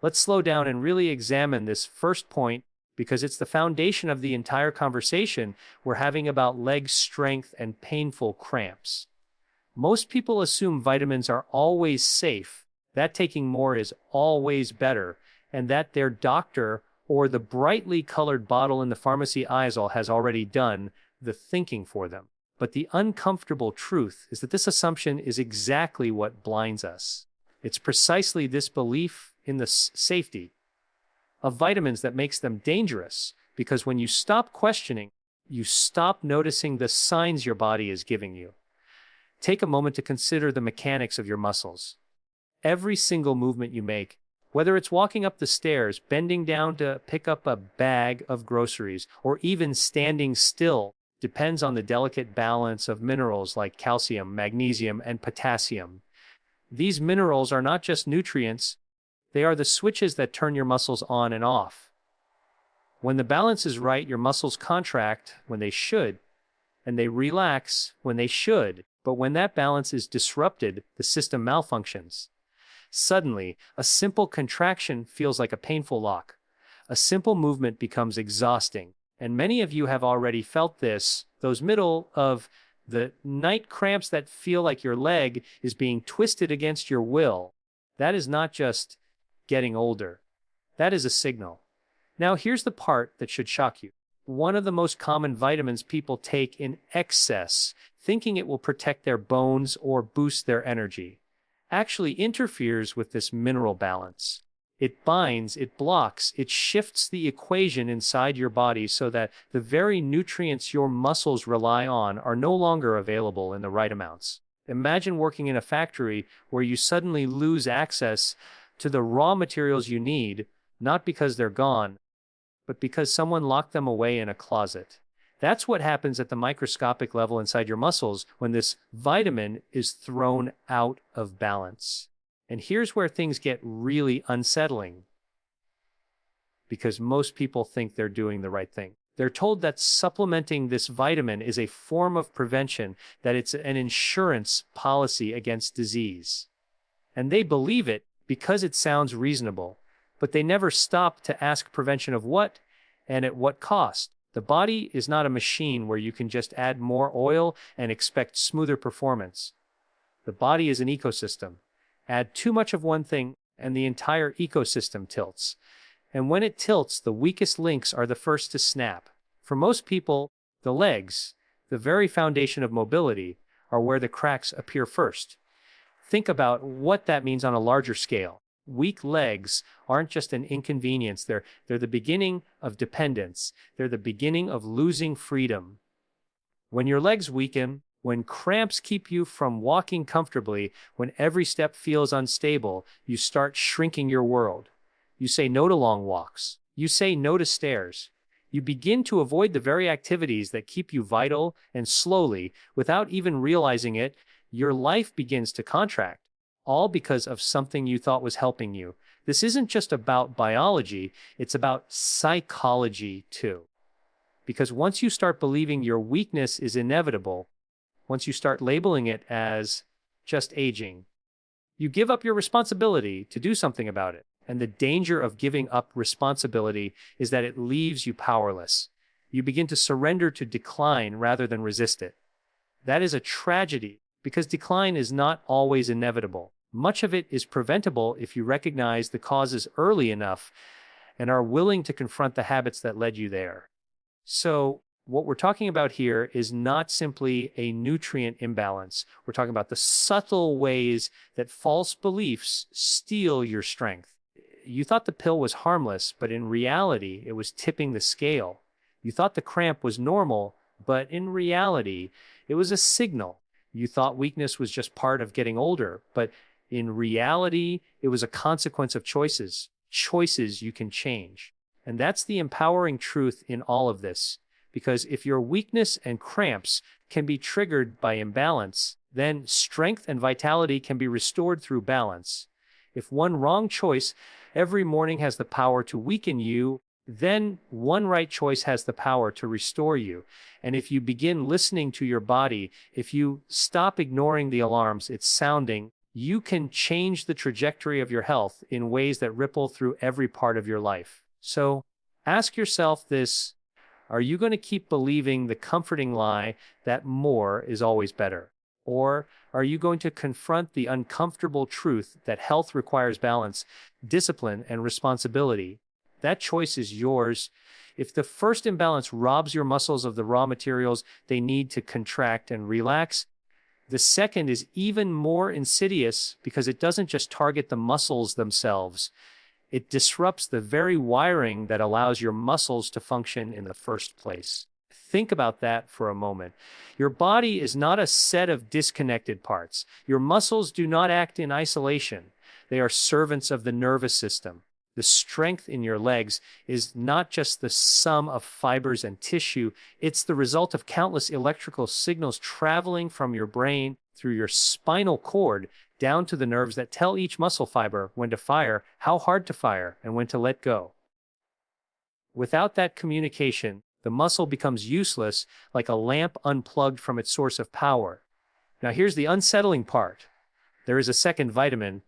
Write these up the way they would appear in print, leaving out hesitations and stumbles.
Let's slow down and really examine this first point because it's the foundation of the entire conversation we're having about leg strength and painful cramps. Most people assume vitamins are always safe, that taking more is always better, and that their doctor or the brightly colored bottle in the pharmacy aisle has already done the thinking for them. But the uncomfortable truth is that this assumption is exactly what blinds us. It's precisely this belief in the safety of vitamins that makes them dangerous, because when you stop questioning, you stop noticing the signs your body is giving you. Take a moment to consider the mechanics of your muscles. Every single movement you make, whether it's walking up the stairs, bending down to pick up a bag of groceries, or even standing still, depends on the delicate balance of minerals like calcium, magnesium, and potassium. These minerals are not just nutrients, they are the switches that turn your muscles on and off. When the balance is right, your muscles contract when they should, and they relax when they should. But when that balance is disrupted, the system malfunctions. Suddenly, a simple contraction feels like a painful lock. A simple movement becomes exhausting. And many of you have already felt this, those middle of the night cramps that feel like your leg is being twisted against your will. That is not just getting older. That is a signal. Now, here's the part that should shock you. One of the most common vitamins people take in excess, thinking it will protect their bones or boost their energy, actually interferes with this mineral balance. It binds, it blocks, it shifts the equation inside your body so that the very nutrients your muscles rely on are no longer available in the right amounts. Imagine working in a factory where you suddenly lose access to the raw materials you need, not because they're gone, but because someone locked them away in a closet. That's what happens at the microscopic level inside your muscles when this vitamin is thrown out of balance. And here's where things get really unsettling, because most people think they're doing the right thing. They're told that supplementing this vitamin is a form of prevention, that it's an insurance policy against disease. And they believe it because it sounds reasonable. But they never stop to ask prevention of what and at what cost. The body is not a machine where you can just add more oil and expect smoother performance. The body is an ecosystem. Add too much of one thing and the entire ecosystem tilts. And when it tilts, the weakest links are the first to snap. For most people, the legs, the very foundation of mobility, are where the cracks appear first. Think about what that means on a larger scale. Weak legs aren't just an inconvenience, they're the beginning of dependence. They're the beginning of losing freedom. When your legs weaken, when cramps keep you from walking comfortably, when every step feels unstable, you start shrinking your world. You say no to long walks. You say no to stairs. You begin to avoid the very activities that keep you vital, and slowly, without even realizing it, your life begins to contract. All because of something you thought was helping you. This isn't just about biology, it's about psychology too. Because once you start believing your weakness is inevitable, once you start labeling it as just aging, you give up your responsibility to do something about it. And the danger of giving up responsibility is that it leaves you powerless. You begin to surrender to decline rather than resist it. That is a tragedy, because decline is not always inevitable. Much of it is preventable if you recognize the causes early enough and are willing to confront the habits that led you there. So, what we're talking about here is not simply a nutrient imbalance. We're talking about the subtle ways that false beliefs steal your strength. You thought the pill was harmless, but in reality, it was tipping the scale. You thought the cramp was normal, but in reality, it was a signal. You thought weakness was just part of getting older, but in reality, it was a consequence of choices you can change. And that's the empowering truth in all of this, because if your weakness and cramps can be triggered by imbalance, then strength and vitality can be restored through balance. If one wrong choice every morning has the power to weaken you, then one right choice has the power to restore you. And if you begin listening to your body, if you stop ignoring the alarms it's sounding, you can change the trajectory of your health in ways that ripple through every part of your life. So ask yourself this: are you going to keep believing the comforting lie that more is always better? Or are you going to confront the uncomfortable truth that health requires balance, discipline, and responsibility? That choice is yours. If the first imbalance robs your muscles of the raw materials they need to contract and relax, the second is even more insidious because it doesn't just target the muscles themselves. It disrupts the very wiring that allows your muscles to function in the first place. Think about that for a moment. Your body is not a set of disconnected parts. Your muscles do not act in isolation. They are servants of the nervous system. The strength in your legs is not just the sum of fibers and tissue. It's the result of countless electrical signals traveling from your brain through your spinal cord down to the nerves that tell each muscle fiber when to fire, how hard to fire, and when to let go. Without that communication, the muscle becomes useless, like a lamp unplugged from its source of power. Now here's the unsettling part. There is a second vitamin,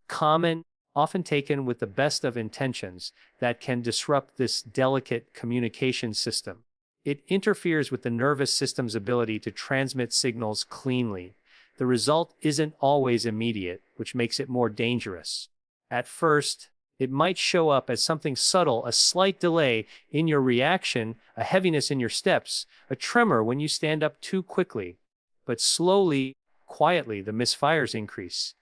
common, often taken with the best of intentions, that can disrupt this delicate communication system. It interferes with the nervous system's ability to transmit signals cleanly. The result isn't always immediate, which makes it more dangerous. At first, it might show up as something subtle, a slight delay in your reaction, a heaviness in your steps, a tremor when you stand up too quickly. But slowly, quietly, the misfires increase.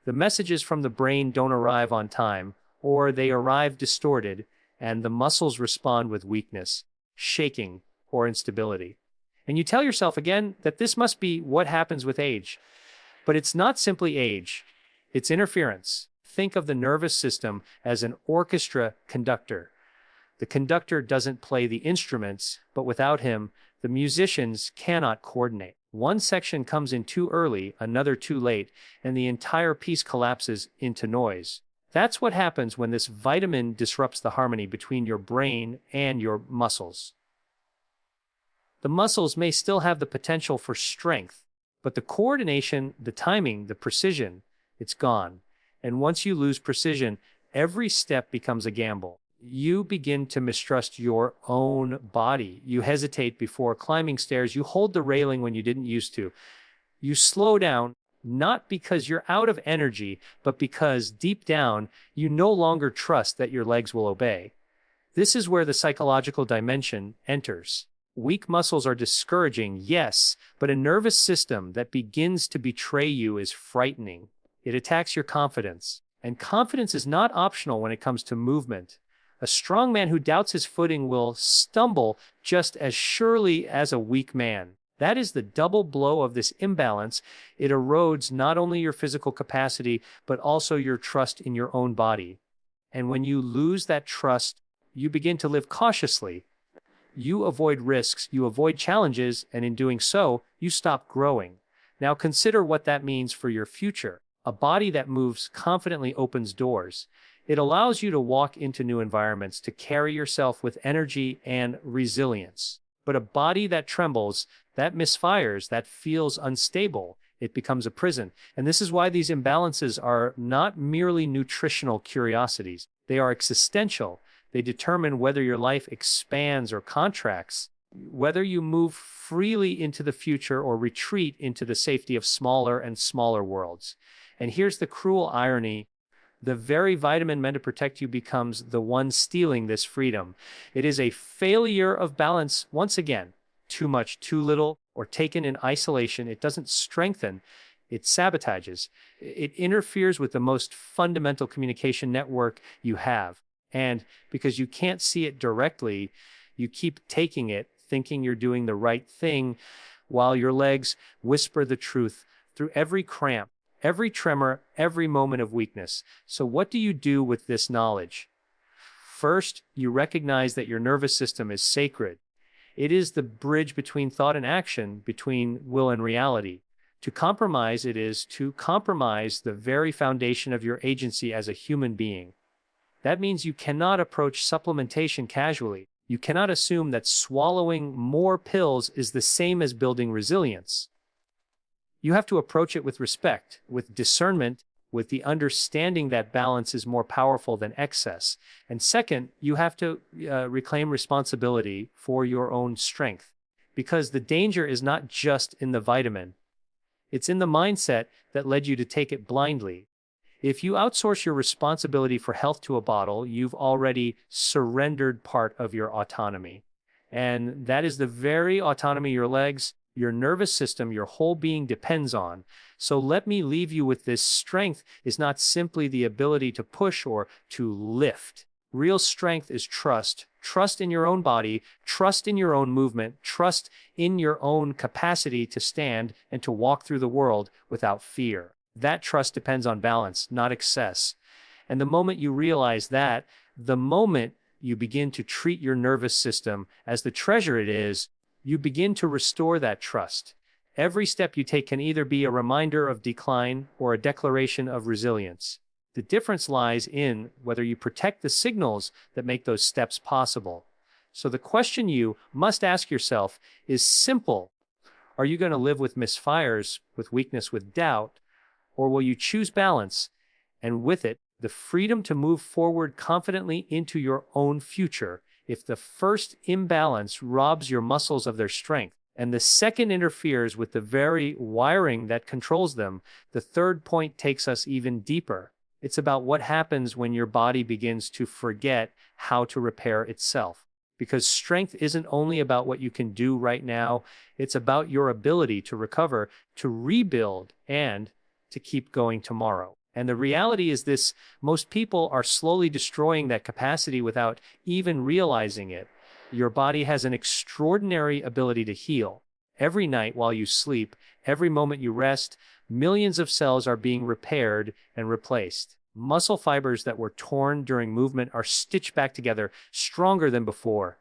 The messages from the brain don't arrive on time, or they arrive distorted, and the muscles respond with weakness, shaking, or instability. And you tell yourself again that this must be what happens with age. But it's not simply age, it's interference. Think of the nervous system as an orchestra conductor. The conductor doesn't play the instruments, but without him, the musicians cannot coordinate. One section comes in too early, another too late, and the entire piece collapses into noise. That's what happens when this vitamin disrupts the harmony between your brain and your muscles. The muscles may still have the potential for strength, but the coordination, the timing, the precision, it's gone. And once you lose precision, every step becomes a gamble. You begin to mistrust your own body. You hesitate before climbing stairs. You hold the railing when you didn't used to. You slow down, not because you're out of energy, but because deep down, you no longer trust that your legs will obey. This is where the psychological dimension enters. Weak muscles are discouraging, yes, but a nervous system that begins to betray you is frightening. It attacks your confidence, and confidence is not optional when it comes to movement. A strong man who doubts his footing will stumble just as surely as a weak man. That is the double blow of this imbalance. It erodes not only your physical capacity, but also your trust in your own body. And when you lose that trust, you begin to live cautiously. You avoid risks, you avoid challenges, and in doing so, you stop growing. Now consider what that means for your future. A body that moves confidently opens doors. It allows you to walk into new environments, to carry yourself with energy and resilience. But a body that trembles, that misfires, that feels unstable, it becomes a prison. And this is why these imbalances are not merely nutritional curiosities. They are existential. They determine whether your life expands or contracts, whether you move freely into the future or retreat into the safety of smaller and smaller worlds. And here's the cruel irony. The very vitamin meant to protect you becomes the one stealing this freedom. It is a failure of balance once again. Too much, too little, or taken in isolation. It doesn't strengthen, it sabotages. It interferes with the most fundamental communication network you have. And because you can't see it directly, you keep taking it, thinking you're doing the right thing, while your legs whisper the truth through every cramp, every tremor, every moment of weakness. So what do you do with this knowledge? First, you recognize that your nervous system is sacred. It is the bridge between thought and action, between will and reality. To compromise it is to compromise the very foundation of your agency as a human being. That means you cannot approach supplementation casually. You cannot assume that swallowing more pills is the same as building resilience. You have to approach it with respect, with discernment, with the understanding that balance is more powerful than excess. And second, you have to reclaim responsibility for your own strength, because the danger is not just in the vitamin. It's in the mindset that led you to take it blindly. If you outsource your responsibility for health to a bottle, you've already surrendered part of your autonomy. And that is the very autonomy your legs, your nervous system, your whole being depends on. So let me leave you with this: strength is not simply the ability to push or to lift. Real strength is trust. Trust in your own body, trust in your own movement, trust in your own capacity to stand and to walk through the world without fear. That trust depends on balance, not excess. And the moment you realize that, the moment you begin to treat your nervous system as the treasure it is, you begin to restore that trust. Every step you take can either be a reminder of decline or a declaration of resilience. The difference lies in whether you protect the signals that make those steps possible. So the question you must ask yourself is simple. Are you going to live with misfires, with weakness, with doubt? Or will you choose balance, and with it, the freedom to move forward confidently into your own future? If the first imbalance robs your muscles of their strength, and the second interferes with the very wiring that controls them, the third point takes us even deeper. It's about what happens when your body begins to forget how to repair itself. Because strength isn't only about what you can do right now, it's about your ability to recover, to rebuild, and to keep going tomorrow. And the reality is this: most people are slowly destroying that capacity without even realizing it. Your body has an extraordinary ability to heal. Every night while you sleep, every moment you rest, millions of cells are being repaired and replaced. Muscle fibers that were torn during movement are stitched back together, stronger than before.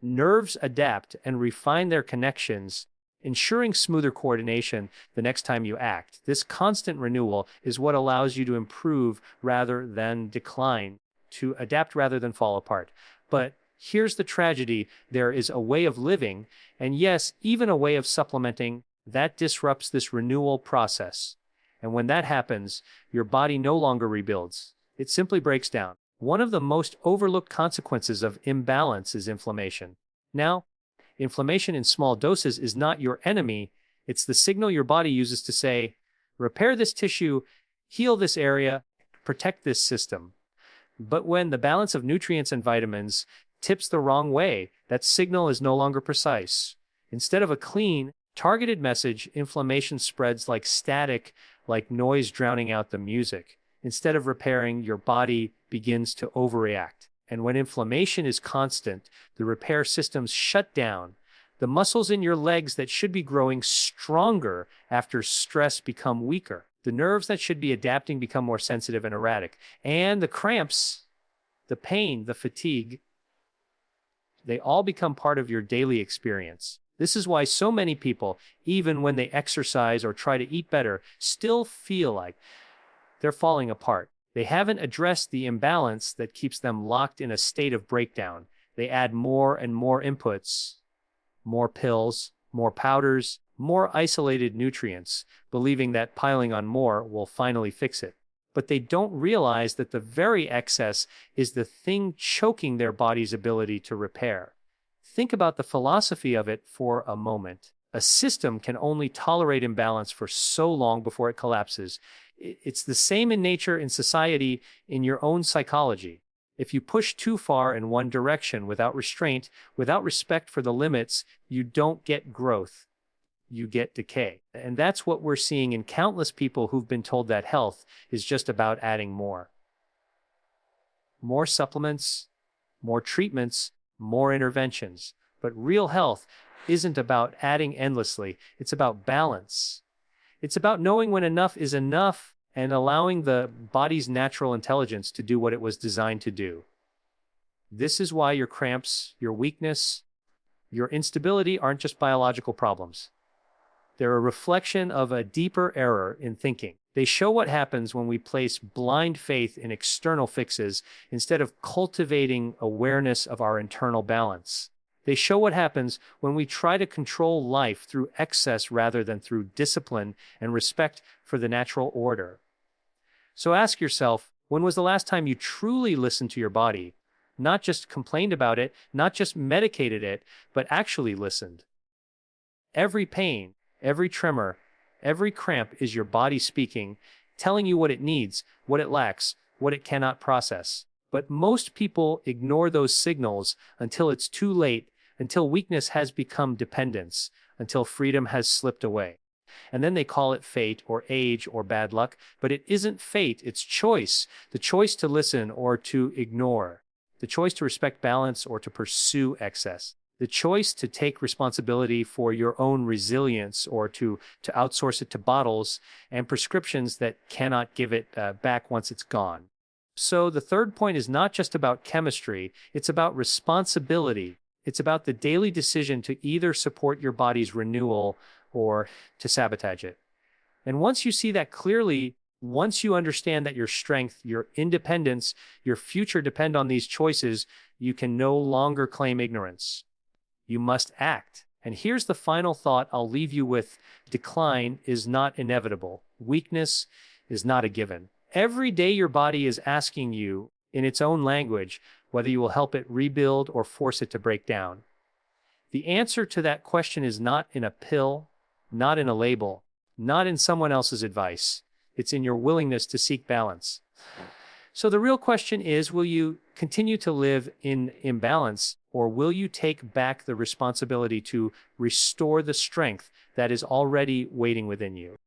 Nerves adapt and refine their connections, ensuring smoother coordination the next time you act. This constant renewal is what allows you to improve rather than decline, to adapt rather than fall apart. But here's the tragedy: there is a way of living, and yes, even a way of supplementing, that disrupts this renewal process. And when that happens, your body no longer rebuilds. It simply breaks down. One of the most overlooked consequences of imbalance is inflammation. Now, inflammation in small doses is not your enemy. It's the signal your body uses to say, repair this tissue, heal this area, protect this system. But when the balance of nutrients and vitamins tips the wrong way, that signal is no longer precise. Instead of a clean, targeted message, inflammation spreads like static, like noise drowning out the music. Instead of repairing, your body begins to overreact. And when inflammation is constant, the repair systems shut down. The muscles in your legs that should be growing stronger after stress become weaker. The nerves that should be adapting become more sensitive and erratic. And the cramps, the pain, the fatigue, they all become part of your daily experience. This is why so many people, even when they exercise or try to eat better, still feel like they're falling apart. They haven't addressed the imbalance that keeps them locked in a state of breakdown. They add more and more inputs, more pills, more powders, more isolated nutrients, believing that piling on more will finally fix it. But they don't realize that the very excess is the thing choking their body's ability to repair. Think about the philosophy of it for a moment. A system can only tolerate imbalance for so long before it collapses. It's the same in nature, in society, in your own psychology. If you push too far in one direction without restraint, without respect for the limits, you don't get growth. You get decay. And that's what we're seeing in countless people who've been told that health is just about adding more. More supplements, more treatments, more interventions. But real health isn't about adding endlessly. It's about balance. It's about knowing when enough is enough and allowing the body's natural intelligence to do what it was designed to do. This is why your cramps, your weakness, your instability aren't just biological problems. They're a reflection of a deeper error in thinking. They show what happens when we place blind faith in external fixes instead of cultivating awareness of our internal balance. They show what happens when we try to control life through excess rather than through discipline and respect for the natural order. So ask yourself, when was the last time you truly listened to your body? Not just complained about it, not just medicated it, but actually listened. Every pain, every tremor, every cramp is your body speaking, telling you what it needs, what it lacks, what it cannot process. But most people ignore those signals until it's too late, until weakness has become dependence, until freedom has slipped away. And then they call it fate or age or bad luck, but it isn't fate, it's choice. The choice to listen or to ignore. The choice to respect balance or to pursue excess. The choice to take responsibility for your own resilience or to outsource it to bottles and prescriptions that cannot give it back once it's gone. So the third point is not just about chemistry, it's about responsibility. It's about the daily decision to either support your body's renewal or to sabotage it. And once you see that clearly, once you understand that your strength, your independence, your future depend on these choices, you can no longer claim ignorance. You must act. And here's the final thought I'll leave you with. Decline is not inevitable. Weakness is not a given. Every day your body is asking you, in its own language, whether you will help it rebuild or force it to break down. The answer to that question is not in a pill, not in a label, not in someone else's advice. It's in your willingness to seek balance. So the real question is, will you continue to live in imbalance, or will you take back the responsibility to restore the strength that is already waiting within you?